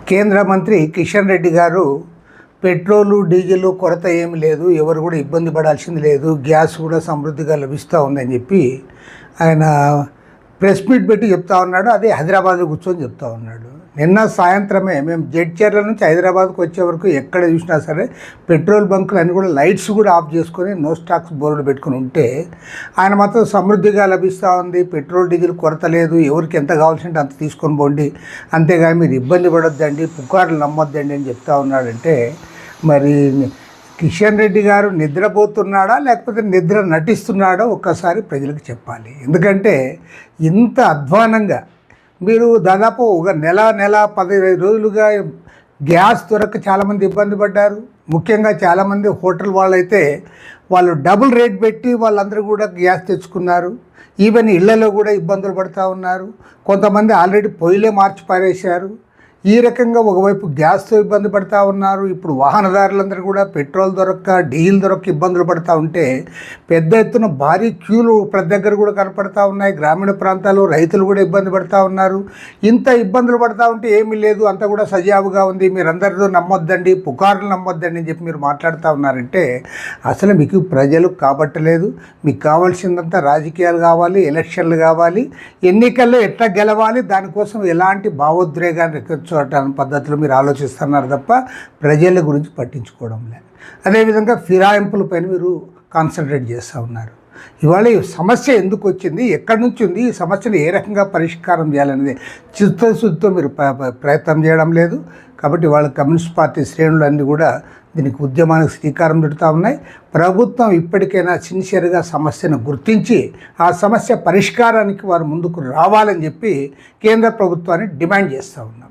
కేంద్ర మంత్రి కిషన్ రెడ్డి గారు పెట్రోలు డీజిల్ కొరత ఏమి లేదు, ఎవరు కూడా ఇబ్బంది పడాల్సింది లేదు, గ్యాస్ కూడా సమృద్ధిగా లభిస్తూ ఉందని చెప్పి ఆయన ప్రెస్ మీట్ పెట్టి చెప్తా ఉన్నాడు. అదే హైదరాబాద్లో కూర్చొని చెప్తా ఉన్నాడు. నిన్న సాయంత్రమే మేము జడ్చర్ల నుంచి హైదరాబాద్కి వచ్చే వరకు ఎక్కడ చూసినా సరే పెట్రోల్ బంకులు అన్నీ కూడా లైట్స్ కూడా ఆఫ్ చేసుకొని నో స్టాక్స్ బోర్డు పెట్టుకుని ఉంటే ఆయన మాత్రం సమృద్ధిగా లభిస్తూ ఉంది, పెట్రోల్ డీజిల్ కొరత లేదు, ఎవరికి ఎంత కావాల్సింటే అంత తీసుకొని పోండి, అంతేగాని మీరు ఇబ్బంది పడొద్దండి, పుకార్లు నమ్మొద్దండి అని చెప్తా ఉన్నాడంటే మరి కిషన్ రెడ్డి గారు నిద్రపోతున్నాడా లేకపోతే నిద్ర నటిస్తున్నాడో ఒక్కసారి ప్రజలకు చెప్పాలి. ఎందుకంటే ఇంత అధ్వానంగా మీరు దాదాపు ఒక నెల 15 రోజులుగా గ్యాస్ దొరక్క చాలామంది ఇబ్బంది పడ్డారు. ముఖ్యంగా చాలామంది హోటల్ వాళ్ళైతే వాళ్ళు డబుల్ రేట్ పెట్టి వాళ్ళందరూ కూడా గ్యాస్ తెచ్చుకున్నారు. ఈవెన్ ఇళ్లలో కూడా ఇబ్బందులు పడుతూ ఉన్నారు. కొంతమంది ఆల్రెడీ పొయ్యిలే మార్చి పారేశారు. ఈ రకంగా ఒకవైపు గ్యాస్తో ఇబ్బంది పడుతూ ఉన్నారు. ఇప్పుడు వాహనదారులందరూ కూడా పెట్రోల్ దొరక్క డీజిల్ దొరక్క ఇబ్బందులు పడుతూ ఉంటే పెద్ద ఎత్తున భారీ క్యూలు ప్రతి దగ్గర కూడా కనపడతా ఉన్నాయి. గ్రామీణ ప్రాంతాల్లో రైతులు కూడా ఇబ్బంది పడుతూ ఉన్నారు. ఇంత ఇబ్బందులు పడుతూ ఉంటే ఏమీ లేదు, అంతా కూడా సజావుగా ఉంది, మీరందరితో నమ్మొద్దండి, పుకార్లు నమ్మొద్దండి అని చెప్పి మీరు మాట్లాడుతూ ఉన్నారంటే అసలు మీకు ప్రజలు కాబట్టలేదు. మీకు కావాల్సిందంతా రాజకీయాలు కావాలి, ఎలక్షన్లు కావాలి, ఎన్నికల్లో ఎట్లా గెలవాలి, దానికోసం ఎలాంటి భావోద్వేగాన్ని చూడటానికి పద్ధతిలో మీరు ఆలోచిస్తున్నారు తప్ప ప్రజల గురించి పట్టించుకోవడం లేదు. అదేవిధంగా ఫిరాయింపుల పైన మీరు కాన్సన్ట్రేట్ చేస్తూ ఉన్నారు. ఇవాళ ఈ సమస్య ఎందుకు వచ్చింది, ఎక్కడి నుంచి ఉంది, ఈ సమస్యను ఏ రకంగా పరిష్కారం చేయాలనేది చిత్తశుద్ధితో మీరు ప్రయత్నం చేయడం లేదు. కాబట్టి వాళ్ళ కమ్యూనిస్ట్ పార్టీ శ్రేణులన్నీ కూడా దీనికి ఉద్యమానికి శ్రీకారం చుడుతూ ఉన్నాయి. ప్రభుత్వం ఇప్పటికైనా సిన్సియర్గా సమస్యను గుర్తించి ఆ సమస్య పరిష్కారానికి వారు ముందుకు రావాలని చెప్పి కేంద్ర ప్రభుత్వాన్ని డిమాండ్ చేస్తూ ఉన్నాం.